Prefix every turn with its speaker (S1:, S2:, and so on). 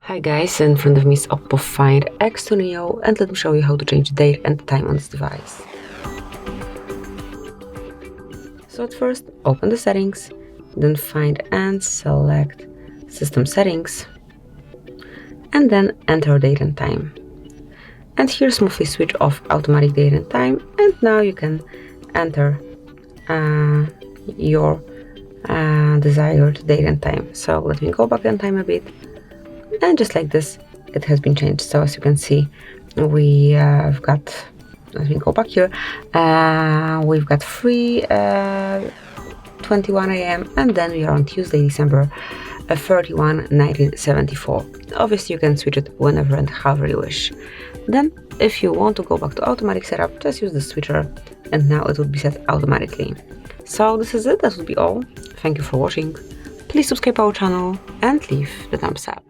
S1: Hi guys, in front of me is OPPO Find X2 Neo, and let me show you how to change the date and time on this device. So at first, open the settings, then find and select System Settings, and then enter date and time. And here smoothly switch off automatic date and time, and now you can enter your desired date and time. So let me go back in time a bit. And just like this, it has been changed. So as you can see, we have got, let me go back here, we've got 3:21 a.m. and then we are on Tuesday, December 31, 1974. Obviously you can switch it whenever and however you wish. Then if you want to go back to automatic setup, just use the switcher and now it will be set automatically. So this is it, that will be all. Thank you for watching. Please subscribe our channel and leave the thumbs up.